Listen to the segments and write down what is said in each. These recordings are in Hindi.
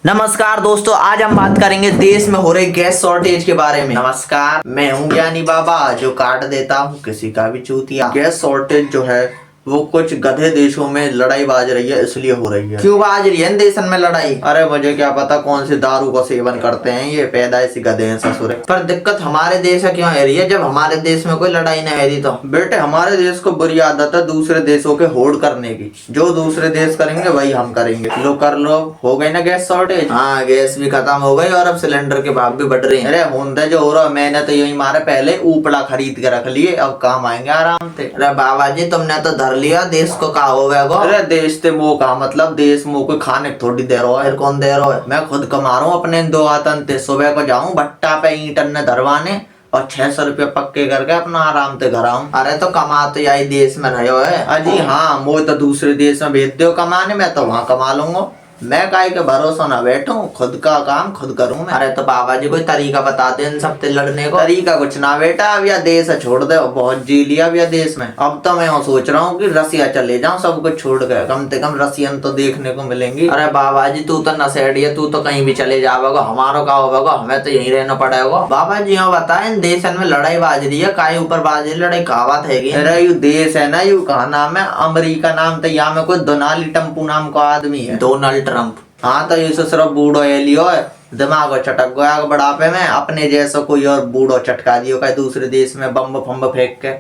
नमस्कार दोस्तों, आज हम बात करेंगे देश में हो रहे गैस शॉर्टेज के बारे में। नमस्कार, मैं हूं ज्ञानी बाबा जो काट देता हूं किसी का भी चूतिया। गैस शॉर्टेज जो है वो कुछ गधे देशों में लड़ाई बाज रही है, इसलिए हो रही है। क्यों बाज रही है इन देशन में लड़ाई? अरे मुझे क्या पता कौन से दारू का सेवन करते हैं ये पैदाइशी गधे हैं ससुरे। पर दिक्कत हमारे देश है क्यों है रही है जब हमारे देश में कोई लड़ाई नहीं है रही तो? बेटे हमारे देश को बुरी आदत है दूसरे देशों के होड़ करने की। जो दूसरे देश करेंगे वही हम करेंगे। लो कर लो, हो गई ना गैस शॉर्टेज। हाँ, गैस भी खत्म हो गई और अब सिलेंडर के भाव भी बढ़ रहे हैं। अरे होंदे जो हो रहा है, मैंने तो यही मारे पहले ऊपड़ा खरीद के रख लिए, अब काम आएंगे आराम से। अरे बाबा जी तुमने तो धर लिया देश को का हो गया। अरे देश ते मोह का मतलब देश मोह को खाने थोड़ी दे रहा है, कौन दे रहा है? मैं खुद कमा रहा हूँ अपने दो आतन ते। सुबह को जाऊँ भट्टा पे ईंटन ने धरवाने और 600 रुपये पक्के करके अपना आराम से घर आऊँ। अरे तो कमा तो यही देश में रहे हो है। अजी हाँ, वो तो दूसरे देश में भेज दो कमाने, में तो वहाँ कमा लूंगा। मैं काहे के भरोसा ना बैठूं, खुद का काम खुद करूं मैं। अरे तो बाबा जी कोई तरीका बता दे इन सबसे लड़ने को। तरीका कुछ ना बेटा, अब यह देश छोड़ दे, बहुत जी लिया अब यह देश में। अब तो मैं सोच रहा हूँ कि रसिया चले जाऊं सब कुछ छोड़ के, कम से कम रसियन तो देखने को मिलेंगी। अरे बाबा जी तू तो नशेड़ी है, तू तो कहीं भी चले जाओगा, हमारा का होगा, हमें तो यहीं रहना पड़ेगा। बाबा जी हाँ बताए इन देशन में लड़ाई बाज रही है, काय ऊपर बाज रही लड़ाई कहावत है। अरे यू देश है ना, यू कहा नाम है अमेरिका नाम, तो यहाँ में कोई डोनाल्ड ट्रम्प नाम का आदमी है, डोनाल्ड ट्रम्प। हाँ तो ये सिर्फ बूढ़ो एलियो है, दिमाग चटक गया बढ़ापे में, अपने जैसा कोई और बूढ़ो चटका दियो का दूसरे देश में बम्ब फम्ब फेंक के।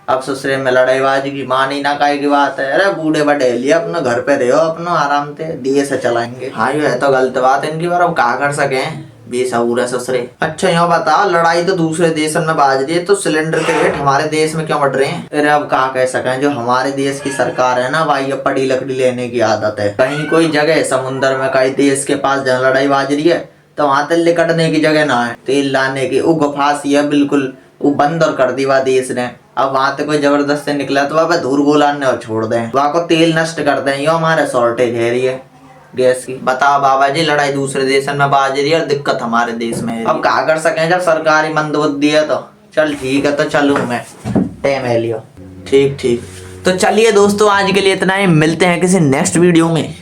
अब ससुरे में लड़ाईबाजी की मानी ना काय की बात है। अरे बूढ़े बड़े एलिए अपने घर पे रहो, अपना आराम से देश चलाएंगे। हाँ ये है तो गलत बात है इनकी, बार अब क्या कर सके बेसबूर है ससुरे। अच्छा यहाँ बताओ, लड़ाई तो दूसरे देशन में बाज रही है तो सिलेंडर के रेट हमारे देश में क्यों बढ़ रहे हैं? अरे अब कहा कह सकें, जो हमारे देश की सरकार है ना भाई, अब पड़ी लकड़ी लेने की आदत है। कहीं कोई जगह समुन्द्र में कहीं देश के पास जहाँ लड़ाई बाज रही है तो वहां तेल लिकड़ने की जगह ना है, तेल लाने की वो गुफा सी है बिल्कुल, वो बंद और कर दी वह देश ने। अब वहां से कोई जबरदस्ती निकला तो वह धूर गोलाने और छोड़ दें, वहां को तेल नष्ट कर दें। यो हमारे शॉर्टेज है रही है गैस की। बताओ बाबा जी, लड़ाई दूसरे देशन में बाज रही है और दिक्कत हमारे देश में है। अब क्या कर सकें जब सरकारी मंदबुद्धि है तो। चल ठीक है तो चलूं मैं, टाइम है लियो। ठीक ठीक, तो चलिए दोस्तों आज के लिए इतना ही, मिलते हैं किसी नेक्स्ट वीडियो में।